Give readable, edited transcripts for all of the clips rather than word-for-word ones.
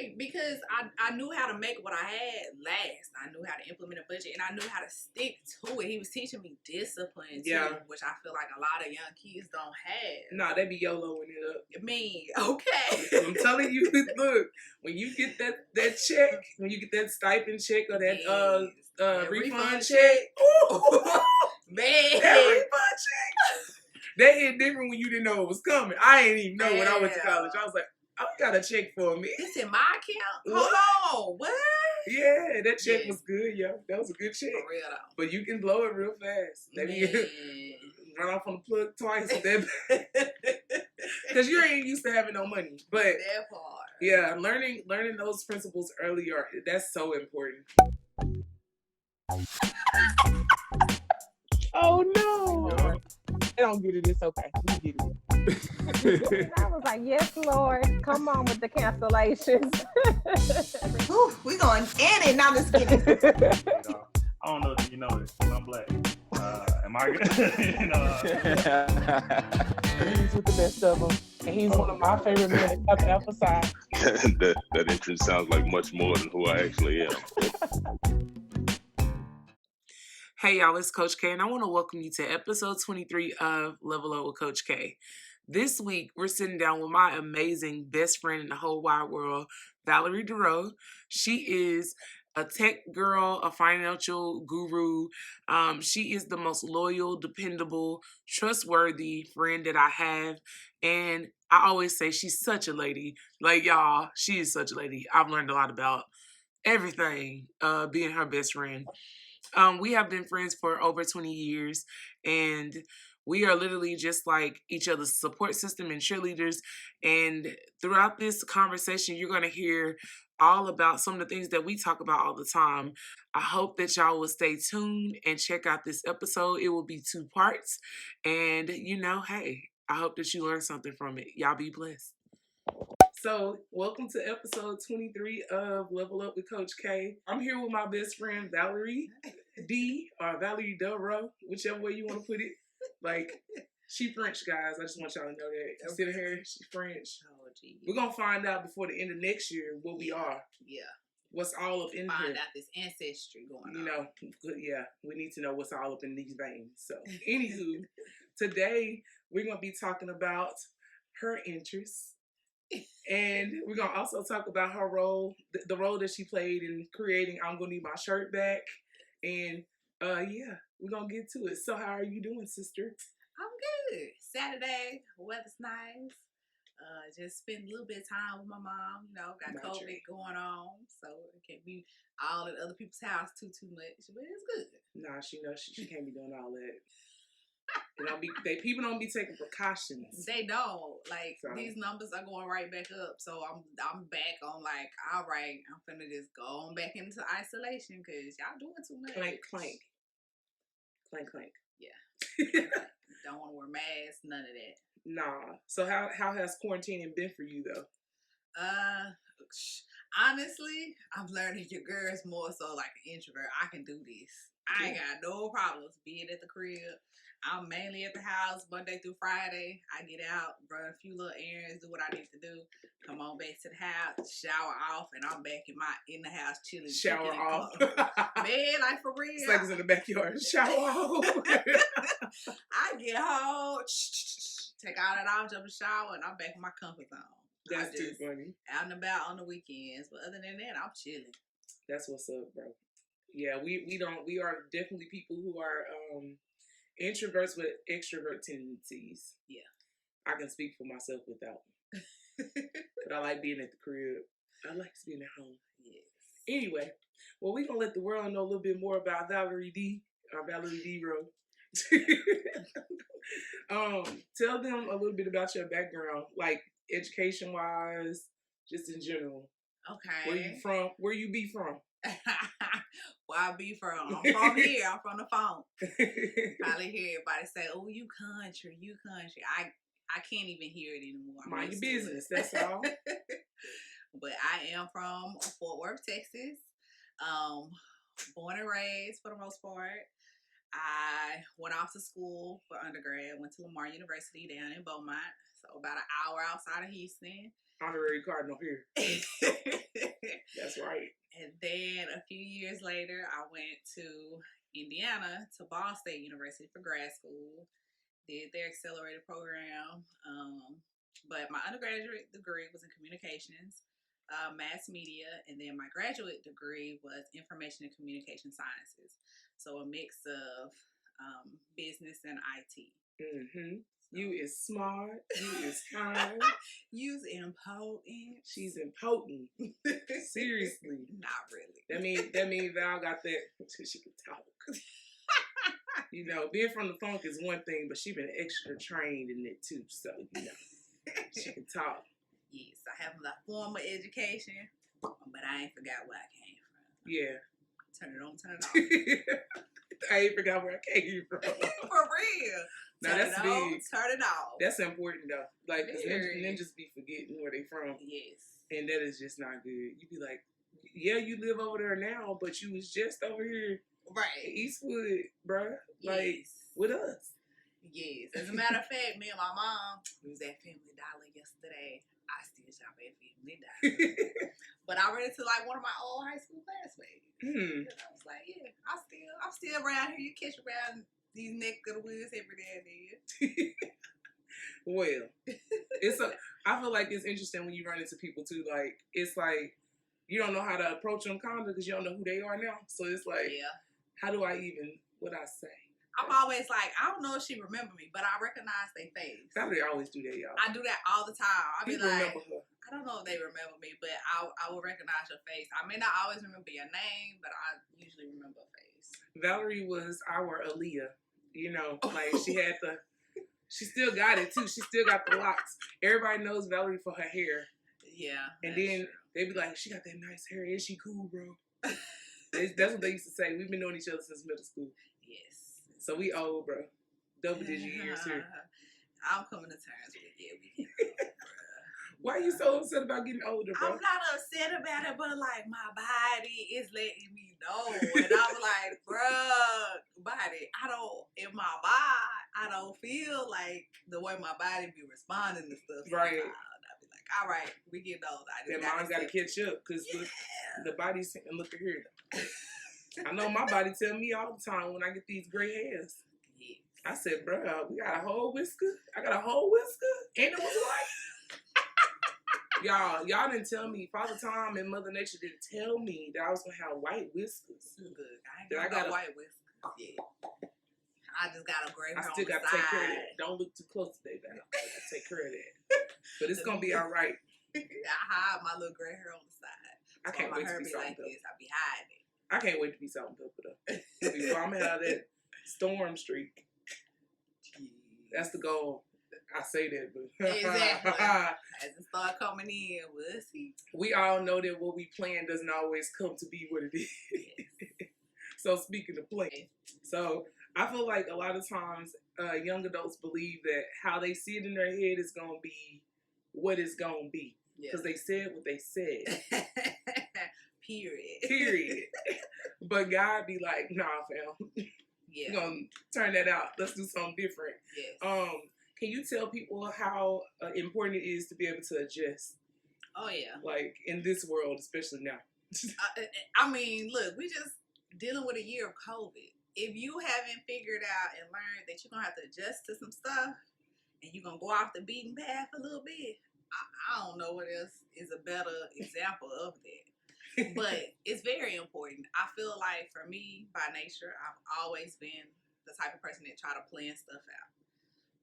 great because I knew how to make what I had last. I knew how to implement a budget, and I knew how to stick to it. He was teaching me discipline too, which I feel like a lot of young kids don't have. Nah, they be YOLOing it up. Okay. I'm telling you, look, when you get that check, when you get that stipend check or that refund check, man, that refund check, that hit different when you didn't know it was coming. I didn't even know when I went to college. I was like, I got a check for me. This in my account? Hold on, what? Yeah, that check was good, yo. That was a good check. For real though. But you can blow it real fast. Run off on the plug twice with that. Because you ain't used to having no money. But that part. Yeah, learning those principles earlier, that's so important. Oh no! I don't get it. It's okay. We get it. I was like, yes, Lord. Come on with the cancellations. Ooh, we going in it. Now let's get it. I don't know if you know this, but I'm black. Am I good? He's with the best of them. And he's one of my favorite men to emphasize. that entrance sounds like much more than who I actually am. Hey y'all, it's Coach K, and I want to welcome you to episode 23 of Level Up with Coach K. This week, we're sitting down with my amazing best friend in the whole wide world, Valerie Derrough. She is a tech girl, a financial guru. She is the most loyal, dependable, trustworthy friend that I have. And I always say she's such a lady. Like, y'all, she is such a lady. I've learned a lot about everything being her best friend. We have been friends for over 20 years, and we are literally just like each other's support system and cheerleaders. And throughout this conversation, you're going to hear all about some of the things that we talk about all the time. I hope that y'all will stay tuned and check out this episode. It will be 2 parts. And, hey, I hope that you learn something from it. Y'all be blessed. So, welcome to episode 23 of Level Up with Coach K. I'm here with my best friend, Valerie D, or Valerie Derrough, whichever way you want to put it. Like, she French, guys. I just want y'all to know that. You see her? She's French. Oh, geez. We're going to find out before the end of next year what we are. Yeah. What's all up in here. Find out this ancestry going on. Yeah, we need to know what's all up in these veins. So, anywho, today we're going to be talking about her interests. And we're going to also talk about her role, the role that she played in creating I'm Gonna Need My Shirt Back. And, we're going to get to it. So how are you doing, sister? I'm good. Saturday, weather's nice. Just spend a little bit of time with my mom. Got COVID going on. So it can't be all at other people's house too much. But it's good. Nah, she knows she can't be doing all that. People don't be taking precautions. They don't. These numbers are going right back up. So I'm back on all right, I'm finna just go on back into isolation because y'all doing too much. Clank, clank. Clank, clank. Yeah. Don't want to wear masks, none of that. Nah. So how has quarantining been for you though? Honestly, I'm learning your girl's more so like an introvert. I can do this. I ain't got no problems being at the crib. I'm mainly at the house Monday through Friday. I get out, run a few little errands, do what I need to do, come on back to the house, shower off, and I'm back in the house chilling. Shower off. Man, for real. It's like it's in the backyard. Shower off. I get home, take all that off, jump in the shower, and I'm back in my comfort zone. That's too funny. Out and about on the weekends, but other than that, I'm chilling. That's what's up, bro. Yeah, we are definitely people who are introverts with extrovert tendencies. Yeah. I can speak for myself with that one. But I like being at the crib. I like being at home. Yes. Anyway, well, we're going to let the world know a little bit more about Valerie D, or Valerie Derrough. Tell them a little bit about your background, like education-wise, just in general. Okay. Where you from? Where you be from? Where I be from? I'm from here. I'm from the phone. Probably hear everybody say, "Oh, you country, you country." I can't even hear it anymore. Mind your business. That's all. But I am from Fort Worth, Texas. Born and raised for the most part. I went off to school for undergrad. Went to Lamar University down in Beaumont, so about an hour outside of Houston. Honorary Cardinal here. a few years later, I went to Indiana to Ball State University for grad school. Did their accelerated program. But my undergraduate degree was in communications, mass media, and then my graduate degree was information and communication sciences. So a mix of business and IT. Mm-hmm. You is smart. You is kind. You's impotent. She's impotent. Seriously. Not really. That mean Val got that until she can talk. You know, being from the funk is one thing, but she been extra trained in it too. So, you know, she can talk. Yes, I have a formal education, but I ain't forgot where I came from. Yeah. Turn it on, turn it off. I ain't forgot where I came from. For real. Now that's it big. On, turn it off. That's important though. Like, Very. ninjas be forgetting where they from. Yes. And that is just not good. You be like, yeah, you live over there now, but you was just over here. Right. In Eastwood, bruh. Like, with us. Yes. As a matter of fact, me and my mom was at Family Dollar yesterday. I still shop at Family Dollar. But I ran into like one of my old high school classmates. And I was like, yeah, I'm still around here. You catch around these neck of the woods every day and then. Well, I feel like it's interesting when you run into people too. Like, it's like, you don't know how to approach them kind of because you don't know who they are now. So it's like, how do I even, what I say? I'm always like, I don't know if she remember me, but I recognize their face. Valerie always do that, y'all. I do that all the time. I'll be People like, remember her. I don't know if they remember me, but I will recognize your face. I may not always remember your name, but I usually remember a face. Valerie was our Aaliyah. You know, like she still got it too. She still got the locks. Everybody knows Valerie for her hair. Yeah. And then they be like, she got that nice hair. Is she cool, bro? That's what they used to say. We've been knowing each other since middle school. Yes. So we old, bro. Double digit years here. I'm coming to terms with it. We can go, Why are you so upset about getting older, bro? I'm not upset about it, but like my body is letting me know. And I'm like, bruh, body, I don't feel like the way my body be responding to stuff. Right. I'll be like, all right, we getting old. That mind's got to catch up because the body's saying, look at here. I know my body tell me all the time when I get these gray hairs. Yes. I said, bro, we got a whole whisker. I got a whole whisker. And it was white. Y'all didn't tell me. Father Time and Mother Nature didn't tell me that I was going to have white whiskers. Good. I ain't got white whiskers. Yeah. I just got a gray hair. I still got to take care of that. Don't look too close today, man. I got to take care of that. But it's going to be all right. I hide my little gray hair on the side. I can't wait to be like this. I be hiding it. I can't wait to be salt and pepper though. Before I'm gonna have that storm streak. That's the goal. I say that, but exactly. As it start coming in, we'll see. We all know that what we plan doesn't always come to be what it is. Yes. So speaking of plan, so I feel like a lot of times young adults believe that how they see it in their head is gonna be what it's gonna be because they said what they said. Period. But God be like, nah, fam. Yeah. We're gonna turn that out. Let's do something different. Yes. Can you tell people how important it is to be able to adjust? Oh yeah. Like in this world, especially now. I mean, look, we just dealing with a year of COVID. If you haven't figured out and learned that you're gonna have to adjust to some stuff, and you're gonna go off the beaten path a little bit, I don't know what else is a better example of that. But it's very important. I feel like for me, by nature, I've always been the type of person that try to plan stuff out.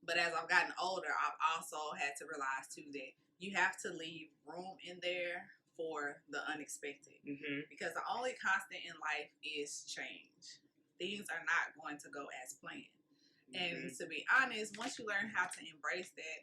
But as I've gotten older, I've also had to realize too that you have to leave room in there for the unexpected. Mm-hmm. Because the only constant in life is change. Things are not going to go as planned. Mm-hmm. And to be honest, once you learn how to embrace that,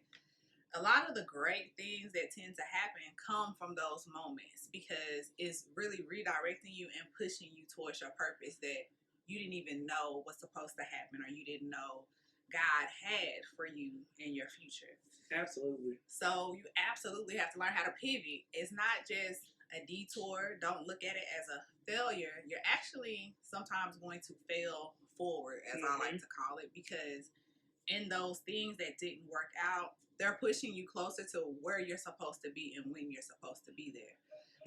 a lot of the great things that tend to happen come from those moments because it's really redirecting you and pushing you towards your purpose that you didn't even know was supposed to happen or you didn't know God had for you in your future. Absolutely. So you absolutely have to learn how to pivot. It's not just a detour. Don't look at it as a failure. You're actually sometimes going to fail forward, as I like to call it, because in those things that didn't work out, they're pushing you closer to where you're supposed to be and when you're supposed to be there.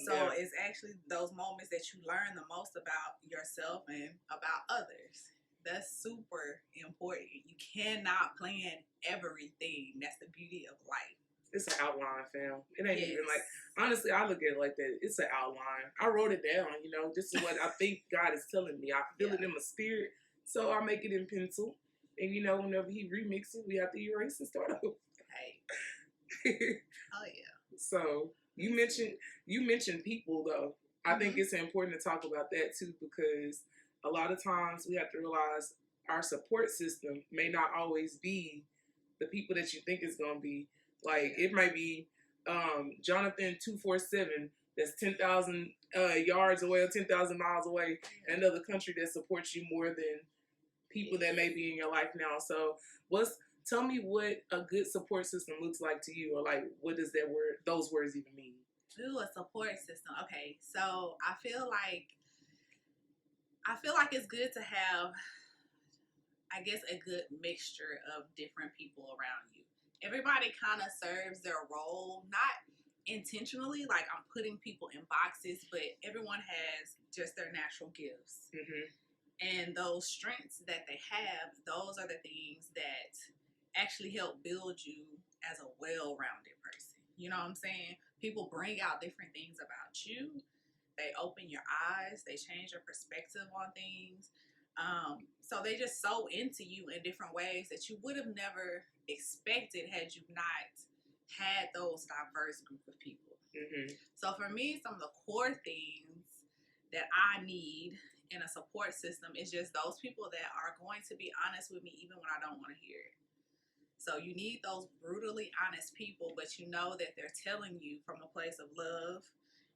So Yeah. it's actually those moments that you learn the most about yourself and about others. That's super important. You cannot plan everything. That's the beauty of life. It's an outline, fam. It ain't Yes. even like, honestly, I look at it like that. It's an outline. I wrote it down, you know. This is what I think God is telling me. I feel it in my spirit, so I make it in pencil. And, you know, whenever he remixes it, we have to erase and start over. Hey. Oh, yeah. So, you mentioned people, though. I think it's important to talk about that, too, because a lot of times we have to realize our support system may not always be the people that you think it's going to be. Like, it might be Jonathan 247 that's 10,000 yards away or 10,000 miles away in another country that supports you more than people that may be in your life now. So tell me what a good support system looks like to you, or like what does those words even mean? Ooh, a support system. Okay, so I feel like it's good to have, I guess, a good mixture of different people around you. Everybody kind of serves their role, not intentionally, like I'm putting people in boxes, but everyone has just their natural gifts. And those strengths that they have, those are the things that actually help build you as a well-rounded person. You know what I'm saying? People bring out different things about you. They open your eyes. They change your perspective on things. So they just so into you in different ways that you would have never expected had you not had those diverse group of people. So for me, some of the core things that I need in a support system is just those people that are going to be honest with me even when I don't want to hear it. So you need those brutally honest people, but you know that they're telling you from a place of love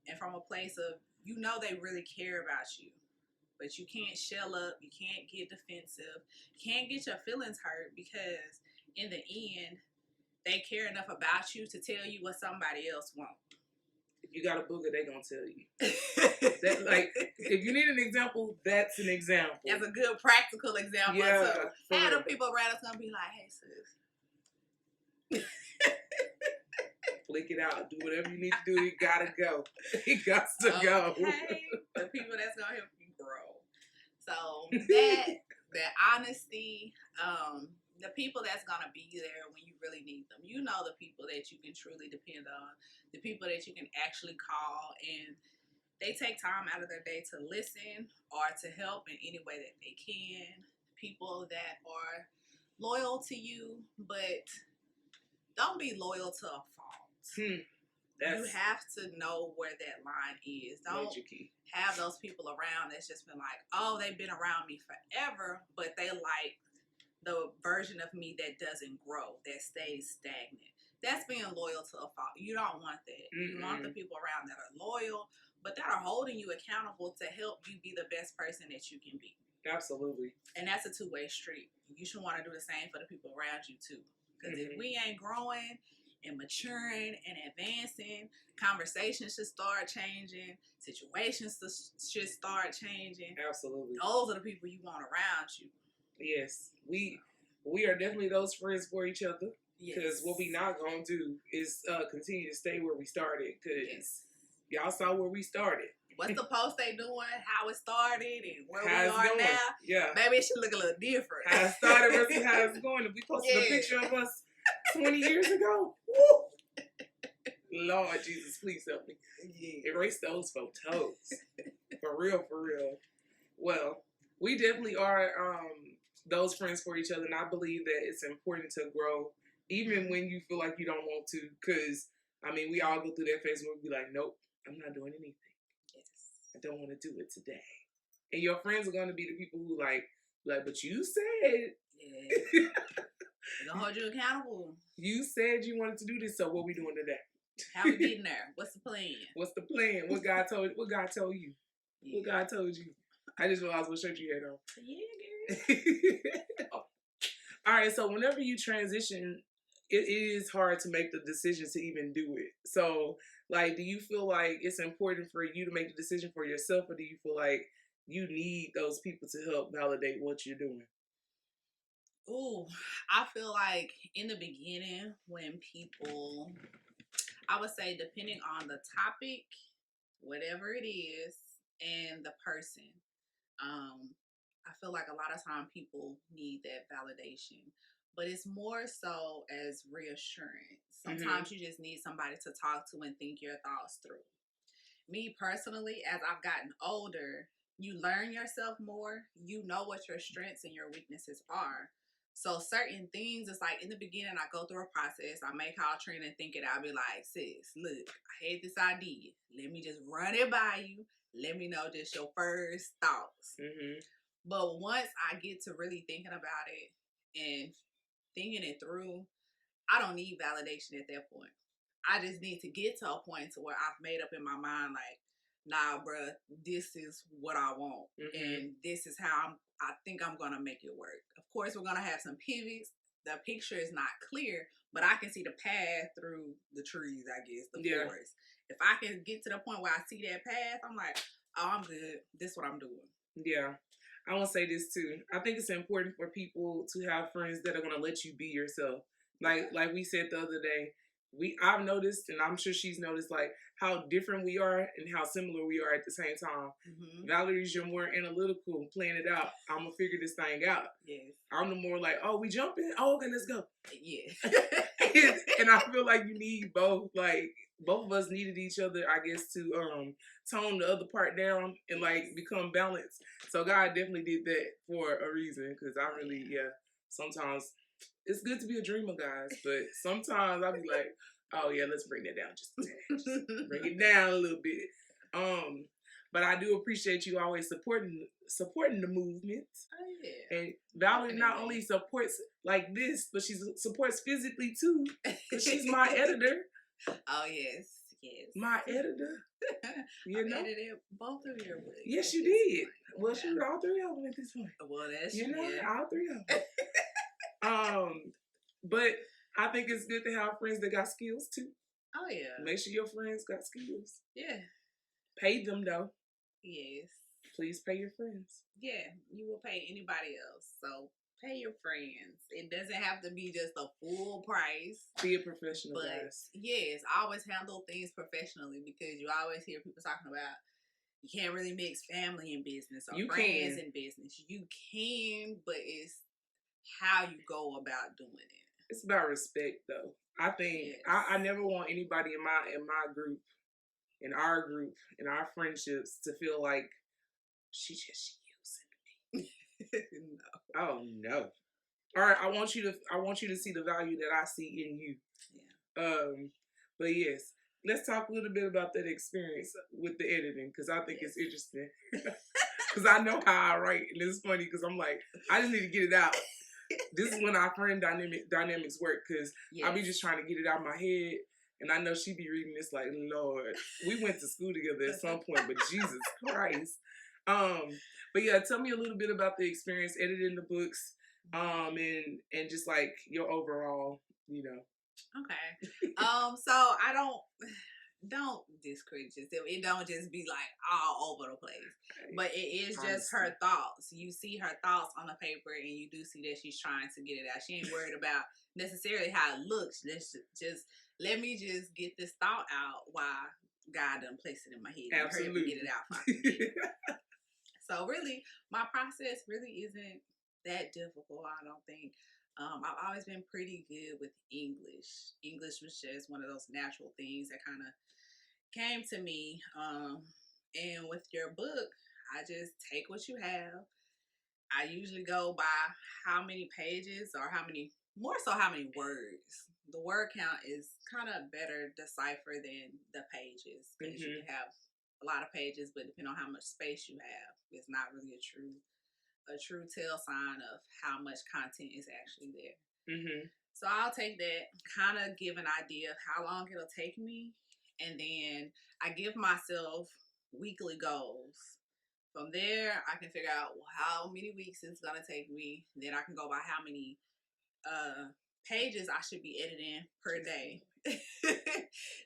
and from a place of, you know, they really care about you. But you can't shell up, you can't get defensive, you can't get your feelings hurt, because in the end, they care enough about you to tell you what somebody else wants. If you got a booger, they gonna tell you. That, like, if you need an example, that's an example. That's a good practical example. Yeah. So, have the people around us gonna be like, hey sis. Flick it out. Do whatever you need to do. You gotta go. It got to go. Okay. The people that's gonna help you grow. So that honesty, the people that's gonna be there when you really need them. You know, the people that you can truly depend on, the people that you can actually call, and they take time out of their day to listen or to help in any way that they can. People that are loyal to you, but don't be loyal to a fault. You have to know where that line is. Don't have those people around that's just been like, oh, they've been around me forever, but they like the version of me that doesn't grow, that stays stagnant. That's being loyal to a fault. You don't want that. You want the people around that are loyal, but that are holding you accountable to help you be the best person that you can be. Absolutely. And that's a two-way street. You should want to do the same for the people around you too. Because if we ain't growing and maturing and advancing, conversations should start changing, situations should start changing. Absolutely. Those are the people you want around you. Yes. We are definitely those friends for each other. Because what we not going to do is continue to stay where we started. Because y'all saw where we started. What's the post they doing, how it started, and where how we are going. now? Yeah. Maybe it should look a little different. How it started versus how it's going. If we posted a picture of us 20 years ago, woo! Lord Jesus, please help me. Erase those photos. For real, for real. Well, we definitely are those friends for each other, and I believe that it's important to grow, even when you feel like you don't want to, because, I mean, we all go through that phase where we be like, nope, I'm not doing anything. I don't want to do it today. And your friends are going to be the people who like, but you said. Yeah. They're going to hold you accountable. You said you wanted to do this, so what we doing today? How we getting there? What's the plan? What's the plan? What God told you? Yeah. What God told you? I just realized what shirt you had on. Yeah, girl. All right, so whenever you transition, it is hard to make the decision to even do it. So, like, do you feel like it's important for you to make the decision for yourself, or do you feel like you need those people to help validate what you're doing? Ooh, I feel like in the beginning when people, I would say depending on the topic, whatever it is, and the person. I feel like a lot of time people need that validation, but it's more so as reassurance. Sometimes you just need somebody to talk to and think your thoughts through. Me personally, as I've gotten older, you learn yourself more. You know what your strengths and your weaknesses are. So certain things, it's like in the beginning, I go through a process. I may call Trina and think it. I'll be like, sis, look, I hate this idea. Let me just run it by you. Let me know just your first thoughts. But once I get to really thinking about it and thinking it through, I don't need validation at that point. I just need to get to a point to where I've made up in my mind, like, nah, bruh, this is what I want. And this is how I think I'm going to make it work. Of course, we're going to have some pivots. The picture is not clear, but I can see the path through the trees, I guess, the forest. If I can get to the point where I see that path, I'm like, oh, I'm good. This is what I'm doing. Yeah. I want to say this too. I think it's important for people to have friends that are going to let you be yourself. Like we said the other day, I've noticed, and I'm sure she's noticed, like how different we are and how similar we are at the same time. Valerie's your more analytical, plan it out. I'm gonna figure this thing out. Yes. I'm the more like, oh, we jumping? Oh, okay, let's go. Yeah. And I feel like you need both. Like both of us needed each other, I guess, to tone the other part down and like become balanced. So God definitely did that for a reason, because I really, sometimes it's good to be a dreamer, guys, but sometimes I'll be like, oh yeah, let's bring that down just a tad. Just bring it down a little bit. But I do appreciate you always supporting the movement. Oh yeah. And Valerie not only supports like this, but she supports physically too, because she's my editor. Oh yes. Yes. My editor. You know? Edited both of your books. Yes, you did. Well, shoot, all three of them at this point. Well, that's all three of them. But I think it's good to have friends that got skills too. Oh yeah. Make sure your friends got skills. Yeah. Pay them though. Yes. Please pay your friends. Yeah, you will pay anybody else. So pay your friends. It doesn't have to be just a full price. Be a professional, but guys. Yes, always handle things professionally, because you always hear people talking about you can't really mix family and business or friends and business. You can, but it's how you go about doing it. It's about respect, though. I think I never want anybody in my group, in our group, in our friendships, to feel like she's just using me. No. Oh no. All right, I want you to see the value that I see in you. Yeah. But yes, let's talk a little bit about that experience with the editing, because I think it's interesting. Because I know how I write, and it's funny because I'm like, I just need to get it out. This is when our friend dynamics work, because I be just trying to get it out of my head, and I know she be reading this like, Lord, we went to school together at some point, but Jesus Christ. But yeah, tell me a little bit about the experience editing the books, and just like your overall, Okay. So I don't discredit yourself. It don't just be like all over the place. But it is just her thoughts. You see her thoughts on the paper, and you do see that she's trying to get it out. She ain't worried about necessarily how it looks. Just let me just get this thought out while God done placed it in my head. Absolutely. And get it out finally. So really, my process really isn't that difficult, I don't think. I've always been pretty good with English. English was just one of those natural things that kind of came to me. And with your book, I just take what you have. I usually go by how many pages or how many words. The word count is kind of better decipher than the pages, because you can have a lot of pages, but depending on how much space you have, it's not really a true tell sign of how much content is actually there. So I'll take that, kind of give an idea of how long it'll take me, and then I give myself weekly goals. From there, I can figure out how many weeks it's gonna take me. Then I can go by how many pages I should be editing per day.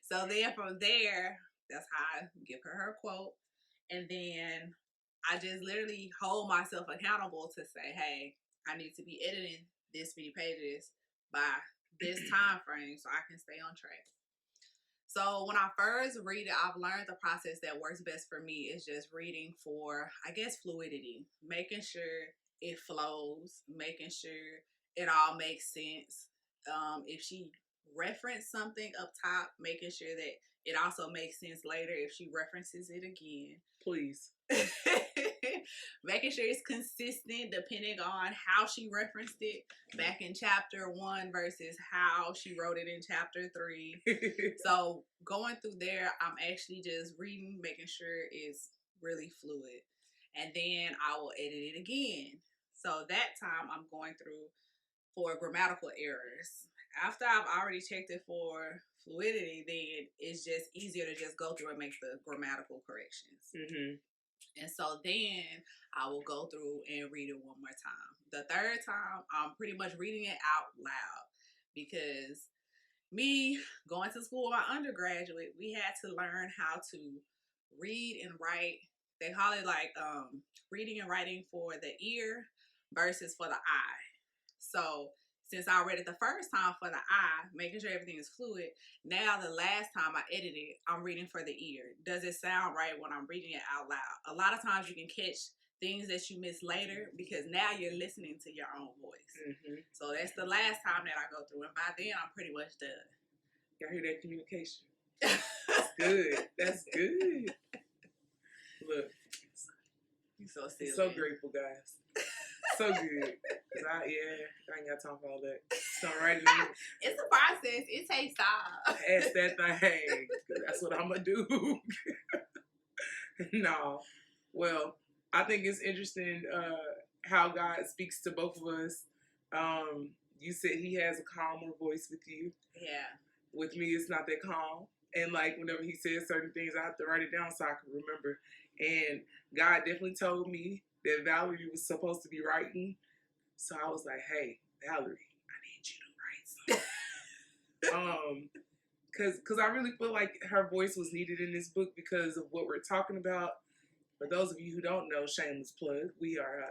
So then from there, that's how I give her quote, and then I just literally hold myself accountable to say, hey, I need to be editing this many pages by this time frame so I can stay on track. So when I first read it, I've learned the process that works best for me is just reading for, I guess, fluidity, making sure it flows, making sure it all makes sense. If she referenced something up top, making sure that it also makes sense later if she references it again. Please. Making sure it's consistent depending on how she referenced it back in chapter 1 versus how she wrote it in chapter 3. So going through there, I'm actually just reading, making sure it's really fluid. And then I will edit it again. So that time I'm going through for grammatical errors. After I've already checked it for fluidity, then it's just easier to just go through and make the grammatical corrections. Mm-hmm. And so then I will go through and read it one more time. The third time, I'm pretty much reading it out loud because me going to school, my undergraduate, we had to learn how to read and write. They call it like reading and writing for the ear versus for the eye. So since I read it the first time for the eye, making sure everything is fluid, now the last time I edited, I'm reading for the ear. Does it sound right when I'm reading it out loud? A lot of times you can catch things that you miss later because now you're listening to your own voice. Mm-hmm. So that's the last time that I go through. And by then, I'm pretty much done. Y'all hear that communication? That's good. That's good. Look. You're so silly. So grateful, guys. So good. I ain't got time for all that. So right now, it's a process. It takes time. Ask that thing. That's what I'm gonna do. No. Well, I think it's interesting how God speaks to both of us. You said He has a calmer voice with you. Yeah. With me, it's not that calm. And like whenever He says certain things, I have to write it down so I can remember. And God definitely told me that Valerie was supposed to be writing. So I was like, hey, Valerie, I need you to write something. Because I really feel like her voice was needed in this book because of what we're talking about. For those of you who don't know, shameless plug, we are,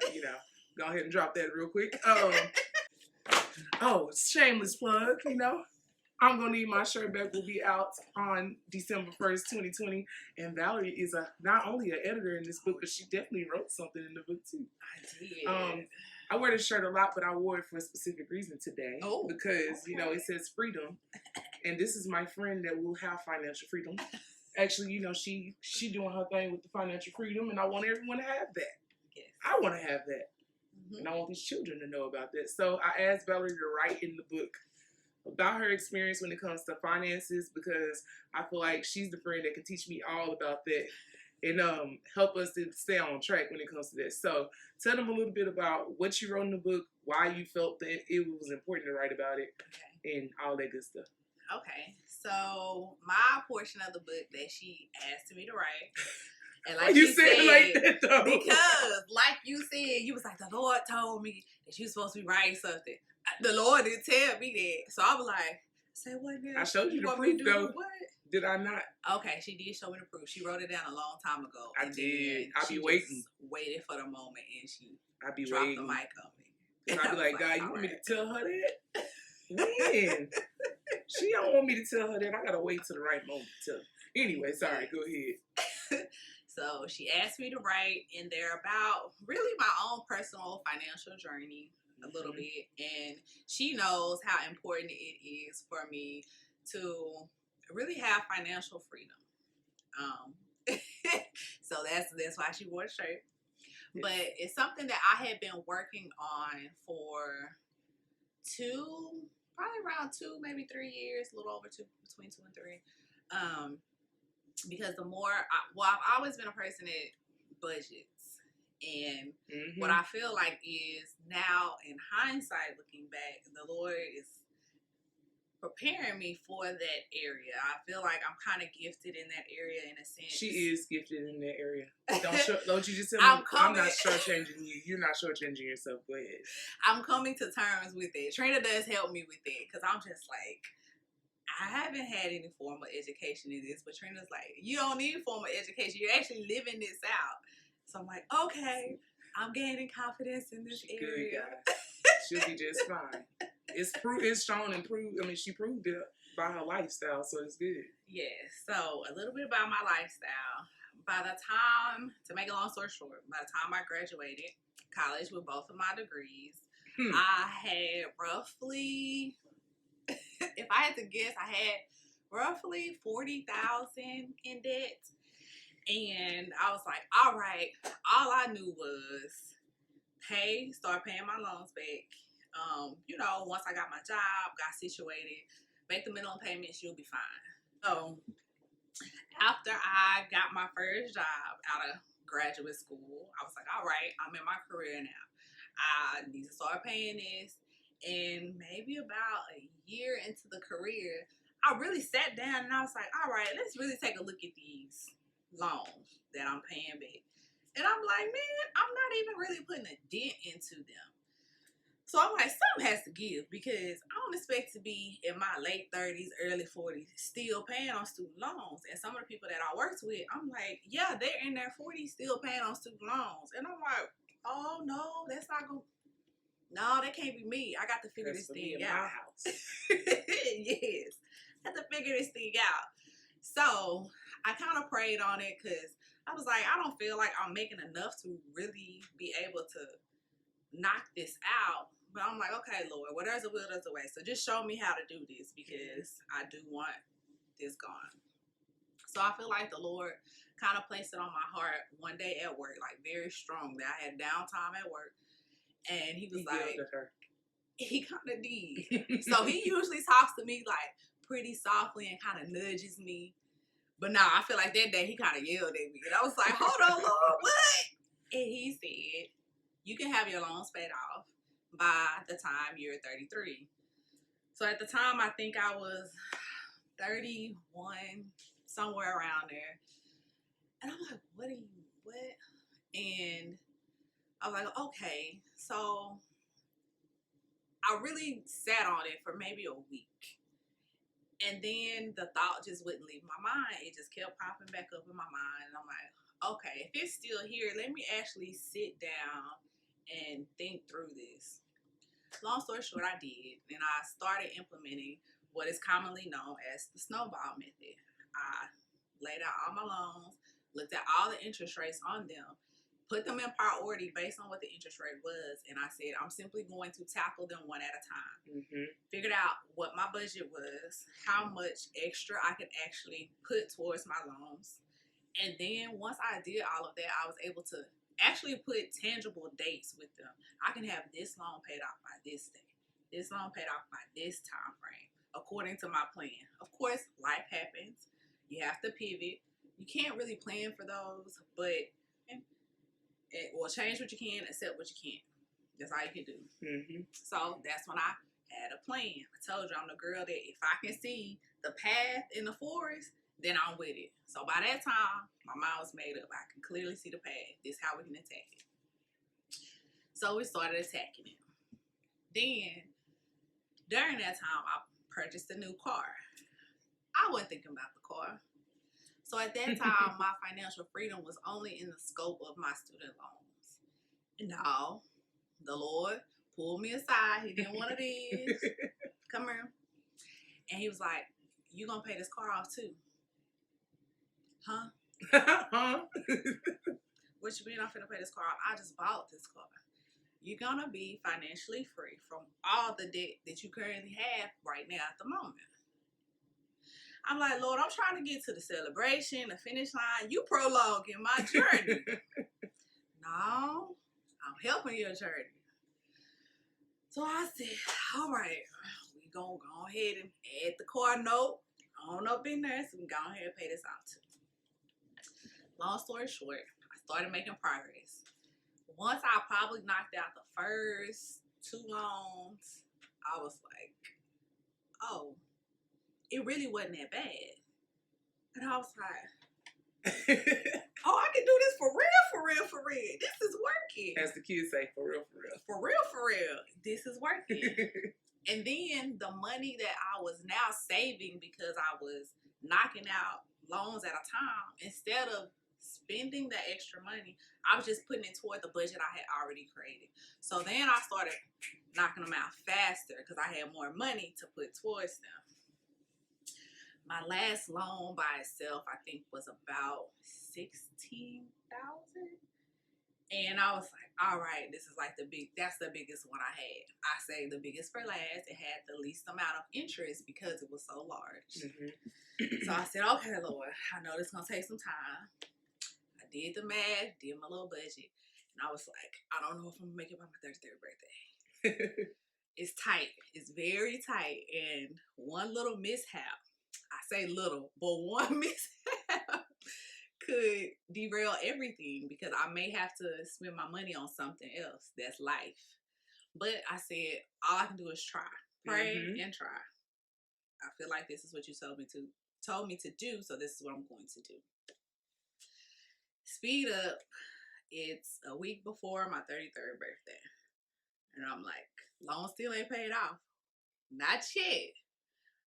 go ahead and drop that real quick. Shameless plug, I'm going to Need My Shirt Back will be out on December 1st, 2020. And Valerie is not only an editor in this book, but she definitely wrote something in the book, too. I did. I wear this shirt a lot, but I wore it for a specific reason today. Oh, because, okay. It says freedom. And this is my friend that will have financial freedom. Actually, she doing her thing with the financial freedom, and I want everyone to have that. Yes. I want to have that. Mm-hmm. And I want these children to know about that. So I asked Valerie to write in the book about her experience when it comes to finances because I feel like she's the friend that can teach me all about that and help us to stay on track when it comes to that. So tell them a little bit about what you wrote in the book, why you felt that it was important to write about it, and all that good stuff. Okay, so my portion of the book that she asked me to write, and like you said like that though, because like you said, you was like, the Lord told me that you supposed to be writing something. The Lord didn't tell me that, so I was like, say what now? I showed you the want proof me to do though. What? Did I not? Okay, she did show me the proof. She wrote it down a long time ago. I did. I be waiting. Waited for the moment, and she dropped the mic on me. And I be like, God, you want me to tell her that? When? She don't want me to tell her that. I gotta wait till the right moment to tell her. Anyway, sorry, go ahead. So she asked me to write in there about really my own personal financial journey a little bit. And she knows how important it is for me to really have financial freedom. So that's why she wore a shirt. But it's something that I had been working on for probably around 2, maybe 3 years, a little over 2, between 2 and 3. Because the more, I've always been a person that budgets. And what I feel like is now in hindsight, looking back, the Lord is preparing me for that area. I feel like I'm kind of gifted in that area in a sense. She is gifted in that area. Don't you just tell me I'm not shortchanging you. You're not shortchanging yourself. Go ahead. I'm coming to terms with it. Trina does help me with it because I'm just like, I haven't had any formal education in this, but Trina's like, you don't need formal education. You're actually living this out. So I'm like, okay, I'm gaining confidence in this area. Good, guys. She'll be just fine. It's shown and proved. I mean, she proved it by her lifestyle, so it's good. Yes. So a little bit about my lifestyle. By the time, to make a long story short, by the time I graduated college with both of my degrees, I had roughly, if I had to guess, I had roughly $40,000 in debt. And I was like, all right, all I knew was start paying my loans back. Once I got my job, got situated, make the minimum payments, you'll be fine. So after I got my first job out of graduate school, I was like, all right, I'm in my career now. I need to start paying this. And maybe about a year into the career, I really sat down and I was like, all right, let's really take a look at these loans that I'm paying back. And I'm like, man, I'm not even really putting a dent into them. So I'm like, something has to give, because I don't expect to be in my late 30s, early 40s, still paying on student loans. And some of the people that I worked with, I'm like, yeah, they're in their 40s still paying on student loans. And I'm like, oh, no, that's not going to. No, that can't be me. I got to figure this thing out. My house. Yes. I have to figure this thing out. So I kind of prayed on it, because I was like, I don't feel like I'm making enough to really be able to knock this out. But I'm like, okay, Lord, where there's a will, there's a way. So just show me how to do this, because I do want this gone. So I feel like the Lord kind of placed it on my heart one day at work, like very strongly. I had downtime at work. And he was like, he kind of did. So he usually talks to me like pretty softly and kind of nudges me. But no, I feel like that day he kind of yelled at me. And I was like, hold on, Lord, what? And he said, you can have your loans paid off by the time you're 33. So at the time, I think I was 31, somewhere around there. And I'm like, what? And I was like, okay. So I really sat on it for maybe a week. And then the thought just wouldn't leave my mind. It just kept popping back up in my mind. And I'm like, okay, if it's still here, let me actually sit down and think through this. Long story short, I did. And I started implementing what is commonly known as the snowball method. I laid out all my loans, looked at all the interest rates on them, put them in priority based on what the interest rate was. And I said, I'm simply going to tackle them one at a time. Figured out what my budget was, how much extra I could actually put towards my loans. And then once I did all of that, I was able to actually put tangible dates with them. I can have this loan paid off by this day, this loan paid off by this time frame, according to my plan. Of course, life happens. You have to pivot. You can't really plan for those, but change what you can, accept what you can't. That's all you can do. So that's when I had a plan. I told you I'm the girl that if I can see the path in the forest, then I'm with it. So by that time, my mind was made up. I can clearly see the path. This is how we can attack it. So we started attacking it. Then, during that time, I purchased a new car. I wasn't thinking about the car. So at that time, my financial freedom was only in the scope of my student loans. No, the Lord pulled me aside. He didn't want these. Come here. And he was like, you gonna pay this car off too? Huh? What you mean I'm finna pay this car off? I just bought this car. You're gonna be financially free from all the debt that you currently have right now at the moment. I'm like, Lord, I'm trying to get to the celebration, the finish line. You prolonging my journey. No, I'm helping your journey. So I said, all right, we gonna go ahead and add the car note on up in there, so we can go ahead and pay this out too. Long story short, I started making progress. Once I probably knocked out the first 2 loans, I was like, oh, it really wasn't that bad. And I was like, oh, I can do this for real, for real, for real. This is working. As the kids say, for real, for real. For real, for real. This is working. And then the money that I was now saving because I was knocking out loans at a time, instead of spending the extra money, I was just putting it toward the budget I had already created. So then I started knocking them out faster because I had more money to put towards them. My last loan by itself, I think, was about $16,000. And I was like, all right, this is like that's the biggest one I had. I say the biggest for last. It had the least amount of interest because it was so large. So I said, okay, Lord, I know this is going to take some time. I did the math, did my little budget. And I was like, I don't know if I'm going to make it by my 33rd birthday. It's tight. It's very tight. And one little mishap, I say little, but one mishap could derail everything because I may have to spend my money on something else. That's life. But I said, all I can do is try. Pray and try. I feel like this is what you told me to do, so this is what I'm going to do. Speed up. It's a week before my 33rd birthday. And I'm like, loan still ain't paid off. Not yet.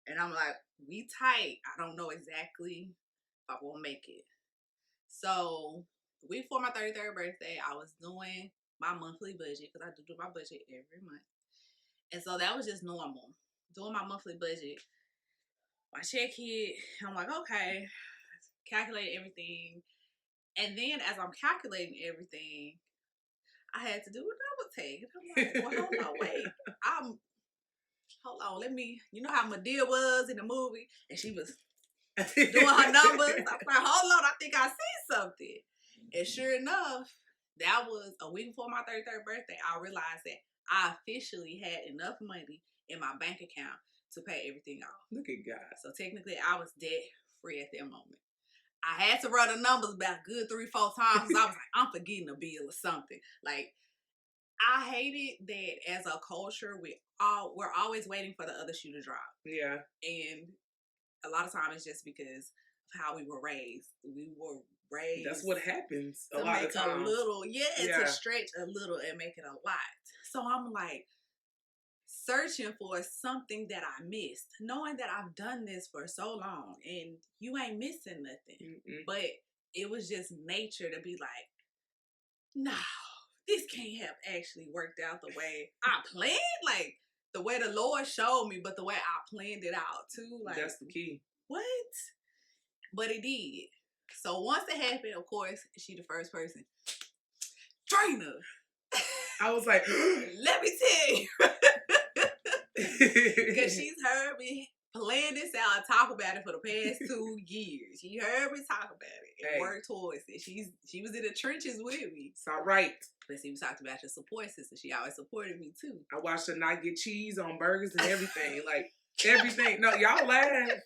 And I'm like, we tight. I don't know exactly if I will make it. So, the week before my 33rd birthday, I was doing my monthly budget because I do my budget every month. And so that was just normal. Doing my monthly budget. My check hit. I'm like, okay. Calculate everything. And then as I'm calculating everything, I had to do a double take. And I'm like, well, hold on, wait. Hold on, you know how Madea was in the movie? And she was doing her numbers. I was like, hold on, I think I see something. And sure enough, that was a week before my 33rd birthday. I realized that I officially had enough money in my bank account to pay everything off. Look at God. So technically, I was debt free at that moment. I had to run the numbers about a good 3-4 times. I was like, I'm forgetting a bill or something. Like, I hated that as a culture, we're always waiting for the other shoe to drop. Yeah. And a lot of times it's just because of how we were raised. We were raised. That's what happens a to lot make of times. a little, to stretch a little and make it a lot. So I'm like searching for something that I missed, knowing that I've done this for so long and you ain't missing nothing. But it was just nature to be like, no, this can't have actually worked out the way I planned. Like the way the Lord showed me, but the way I planned it out too. Like that's the key. What? But it did. So once it happened, of course, she the first person. Trina. I was like, let me tell you. Because she's heard me plan this out and talk about it for the past 2 years. She heard me talk about it and work towards it. She was in the trenches with me. It's all right. But see, we talked about your support system. She always supported me too. I watched her not get cheese on burgers and everything. Like everything. No, y'all laugh.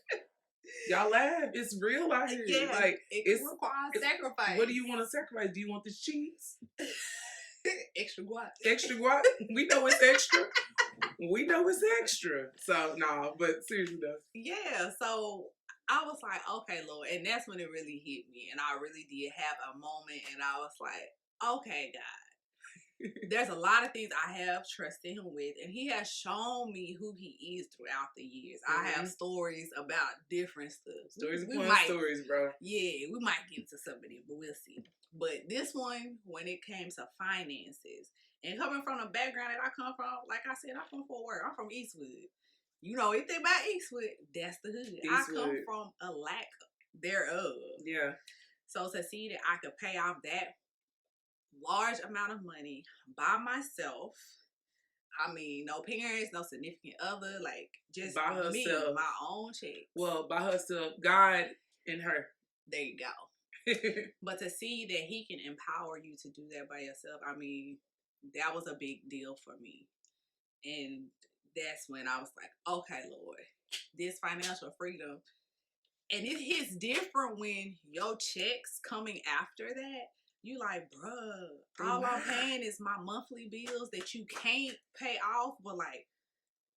Y'all laugh. It's real out here. Yeah, like it requires sacrifice. What do you want to sacrifice? Do you want this cheese? Extra guac. Extra guac? We know it's extra. We know it's extra. So, no, but seriously though. Yeah, so I was like, okay, Lord. And that's when it really hit me. And I really did have a moment. And I was like, okay, God. There's a lot of things I have trusted him with. And he has shown me who he is throughout the years. I have stories about different stuff. Stories stories, bro. Yeah, we might get into some of it, but we'll see. But this one, when it came to finances, and coming from the background that I come from, like I said, I come from work. I'm from Eastwood. You know anything about Eastwood? That's the hood. Eastwood. I come from a lack thereof. Yeah. So to see that I could pay off that large amount of money by myself, I mean, no parents, no significant other, like just by herself, me, my own check. Well, by herself, God and her. There you go. But to see that he can empower you to do that by yourself, I mean, that was a big deal for me. And that's when I was like, okay, Lord, this financial freedom. And it hits different when your checks coming after that. You like, bruh, all I'm paying is my monthly bills that you can't pay off, but like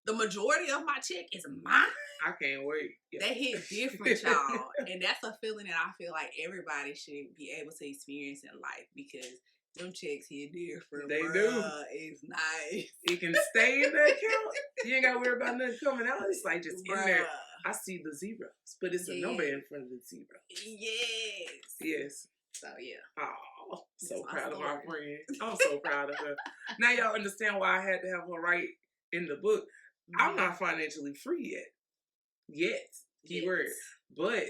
the majority of my check is mine. I can't wait. Yeah. They hit different, y'all. And that's a feeling that I feel like everybody should be able to experience in life because them checks hit different. They bruh. do. It's nice. It can stay in the account. You ain't got to worry about nothing coming out. It's like just in there. I see the zeros, but it's a number in front of the zero. Yes. Yes. So, yeah. Oh, so proud of my friend. I'm so proud of her. Now y'all understand why I had to have her write in the book. I'm not financially free yet. keyword. But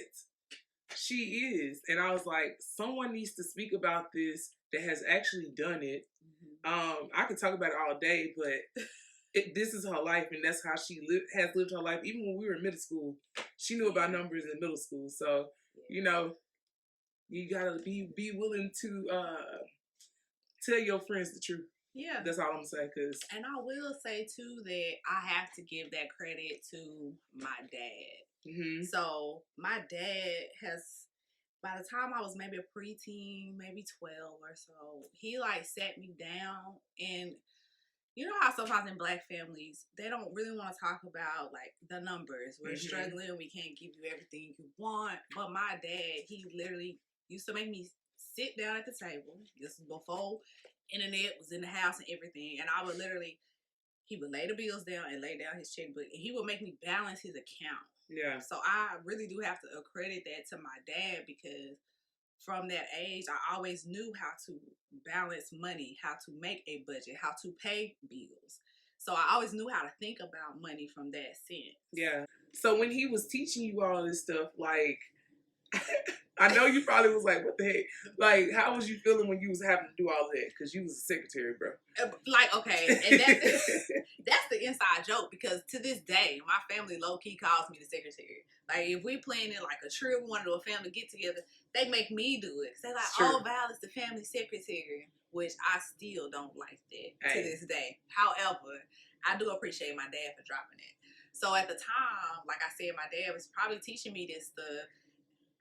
she is. And I was like, someone needs to speak about this that has actually done it. I could talk about it all day, but this is her life, and that's how she has lived her life. Even when we were in middle school, she knew about numbers in middle school. So, you know, you gotta be willing to tell your friends the truth. Yeah. That's all I'm saying. And I will say, too, that I have to give that credit to my dad. Mm-hmm. So, my dad has, by the time I was maybe a preteen, maybe 12 or so, he, like, sat me down. And you know how sometimes in Black families, they don't really want to talk about, like, the numbers. We're struggling. We can't give you everything you want. But my dad, he literally used to make me sit down at the table. This was before internet was in the house and everything. And I would literally, he would lay the bills down and lay down his checkbook. And he would make me balance his account. Yeah. So I really do have to accredit that to my dad, because from that age, I always knew how to balance money, how to make a budget, how to pay bills. So I always knew how to think about money from that sense. Yeah. So when he was teaching you all this stuff, like, I know you probably was like, what the heck? Like, how was you feeling when you was having to do all that? Because you was a secretary, bro. Like, okay, and that's the inside joke, because to this day, my family low-key calls me the secretary. Like, if we planning like a trip, we want to do a family get-together, they make me do it. They're like, oh, Val is the family secretary, which I still don't like that to this day. However, I do appreciate my dad for dropping it. So at the time, like I said, my dad was probably teaching me this stuff.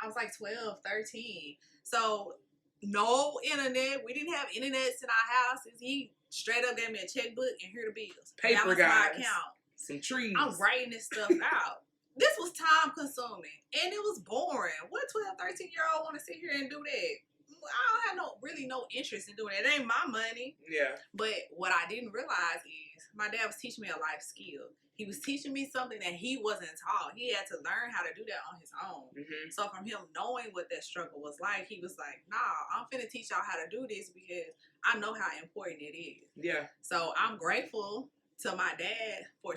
I was like 12, 13. So no internet. We didn't have internets in our houses. He straight up gave me a checkbook and here the bills. Paper, guys. My account. Some trees. I'm writing this stuff out. This was time consuming and it was boring. What 12, 13-year-old want to sit here and do that? I don't have really no interest in doing it. It ain't my money. Yeah. But what I didn't realize is my dad was teaching me a life skill. He was teaching me something that he wasn't taught. He had to learn how to do that on his own. Mm-hmm. So from him knowing what that struggle was like, he was like, nah, I'm finna teach y'all how to do this because I know how important it is. Yeah. So I'm grateful to my dad for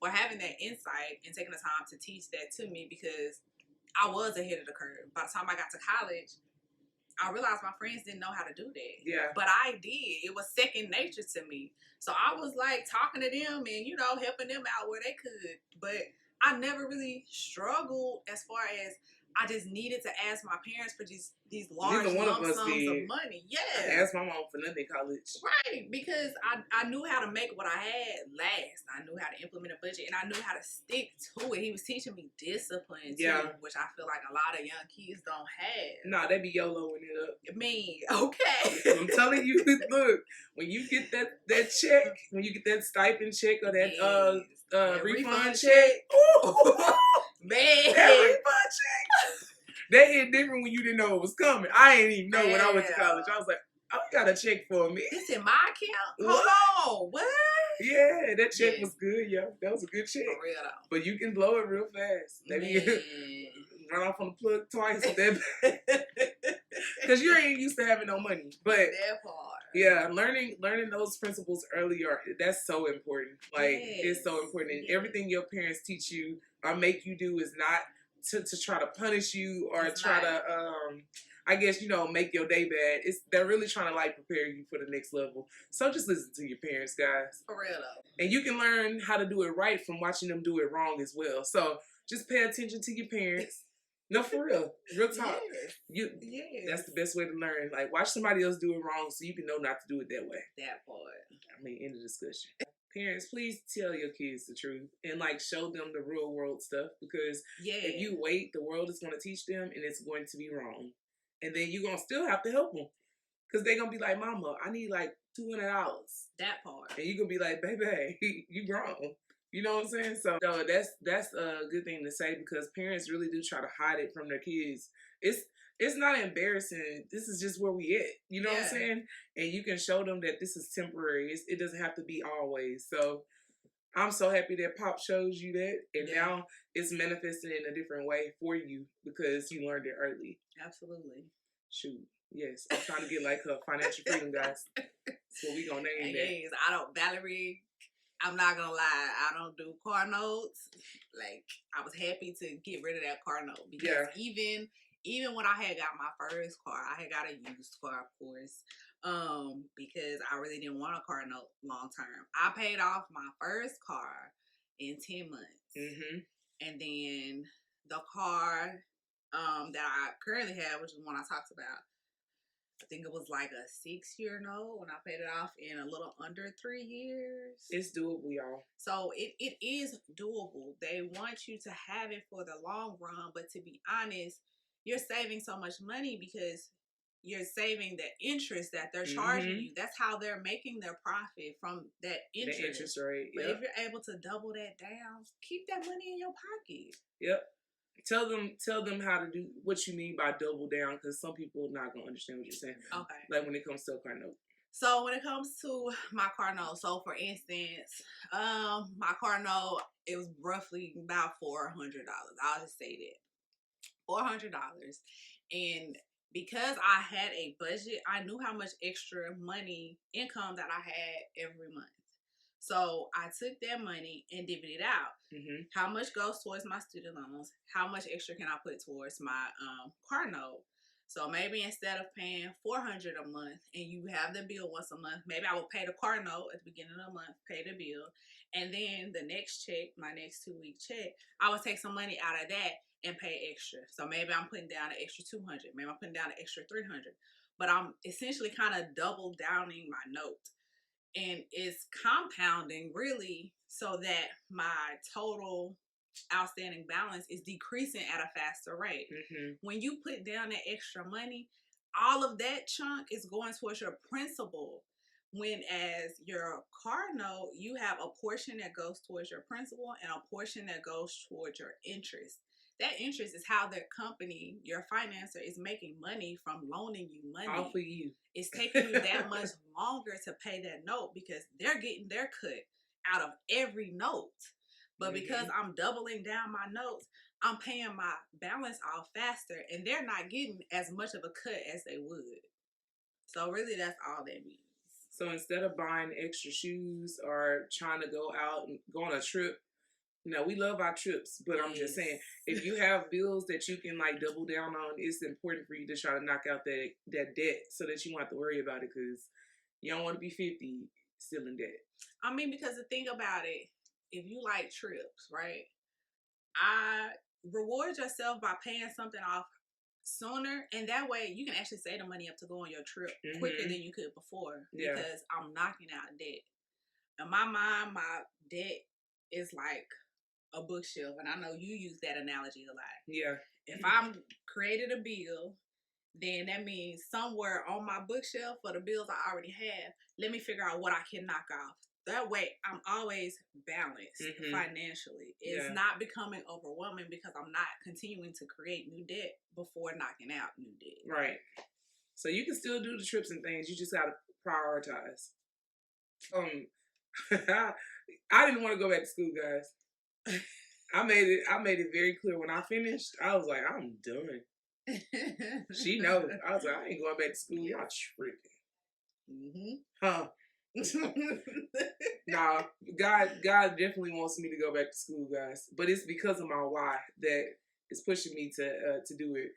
having that insight and taking the time to teach that to me, because I was ahead of the curve. By the time I got to college, I realized my friends didn't know how to do that. Yeah. But I did. It was second nature to me. So I was like talking to them and, helping them out where they could. But I never really struggled as far as I just needed to ask my parents for these large lump sums of money. Yeah. I asked my mom for nothing in college. Right. Because I knew how to make what I had last. I knew how to implement a budget and I knew how to stick to it. He was teaching me discipline too, which I feel like a lot of young kids don't have. Nah, they be YOLOing it up. Okay. I'm telling you, look, when you get that check, when you get that stipend check or that refund check. Man, that refund check. That hit different when you didn't know it was coming. I didn't even know when I went to college. I was like, I got a check for me. This in my account? Hold on, what? Yeah, that check was good, yo. That was a good check. For real though. But you can blow it real fast. Maybe run off on the plug twice with that. Because you ain't used to having no money. But that part. Yeah, learning those principles earlier, that's so important. Like, it's so important. And everything your parents teach you or make you do is not to try to punish you or try to, I guess, make your day bad. They're really trying to, like, prepare you for the next level. So just listen to your parents, guys. For real, though. And you can learn how to do it right from watching them do it wrong as well. So just pay attention to your parents. No, for real. Real talk. Yes. That's the best way to learn. Like, watch somebody else do it wrong so you can know not to do it that way. That part. I mean, end of discussion. Parents, please tell your kids the truth and, like, show them the real world stuff, because if you wait, the world is going to teach them and it's going to be wrong. And then you're going to still have to help them, because they're going to be like, Mama, I need, like, $200. That part. And you're going to be like, baby, you grown. You know what I'm saying? So that's a good thing to say, because parents really do try to hide it from their kids. It's not embarrassing. This is just where we at. You know what I'm saying? And you can show them that this is temporary. It doesn't have to be always. So I'm so happy that Pop shows you that. And now it's manifesting in a different way for you because you learned it early. Absolutely. Shoot. Yes. I'm trying to get like her financial freedom, guys. That's what we gonna name that. Yes. Valerie I'm not gonna lie, I don't do car notes. Like, I was happy to get rid of that car note because even when I had got my first car, I had got a used car, of course, because I really didn't want a car note long term. I paid off my first car in 10 months, and then the car that I currently have, which is the one I talked about, I think it was like a 6-year note when I paid it off in a little under 3 years. It's doable, y'all. So it is doable. They want you to have it for the long run, but to be honest, you're saving so much money because you're saving the interest that they're charging you. That's how they're making their profit, from that interest. The interest rate. But if you're able to double that down, keep that money in your pocket. Yep. Tell them how to do what you mean by double down, because some people are not gonna understand what you're saying. Okay. Like when it comes to a car note. So when it comes to my car note, so for instance, my car note, it was roughly about $400. I'll just say that. $400. And because I had a budget, I knew how much extra income that I had every month. So I took that money and divvied it out. How much goes towards my student loans? How much extra can I put towards my car note? So maybe instead of paying $400 a month and you have the bill once a month, maybe I will pay the car note at the beginning of the month, pay the bill, and then the next check, my next 2-week check, I will take some money out of that and pay extra. So maybe I'm putting down an extra $200, maybe I'm putting down an extra $300, but I'm essentially kind of double downing my note. And it's compounding really so that my total outstanding balance is decreasing at a faster rate. When you put down that extra money, all of that chunk is going towards your principal. When as your car note, you have a portion that goes towards your principal and a portion that goes towards your interest. That interest is how the company, your financer, is making money from loaning you money. All for you. It's taking you that much longer to pay that note because they're getting their cut out of every note. But because I'm doubling down my notes, I'm paying my balance off faster, and they're not getting as much of a cut as they would. So really, that's all that means. So instead of buying extra shoes or trying to go out and go on a trip, we love our trips, but I'm just saying, if you have bills that you can like double down on, it's important for you to try to knock out that debt so that you won't have to worry about it, because you don't want to be 50 still in debt. I mean, because the thing about it, if you like trips, right? I reward yourself by paying something off sooner, and that way you can actually save the money up to go on your trip quicker than you could before, because I'm knocking out debt. In my mind, my debt is like a bookshelf, and I know you use that analogy a lot. Yeah. If I'm created a bill, then that means somewhere on my bookshelf for the bills I already have, let me figure out what I can knock off. That way, I'm always balanced financially. It's not becoming overwhelming because I'm not continuing to create new debt before knocking out new debt. Right. So you can still do the trips and things. You just got to prioritize. I didn't want to go back to school, guys. I made it very clear when I finished. I was like, I'm done. She knows. I was like, I ain't going back to school. Y'all tripping. Huh? Nah, God definitely wants me to go back to school, guys. But it's because of my why that is pushing me to do it.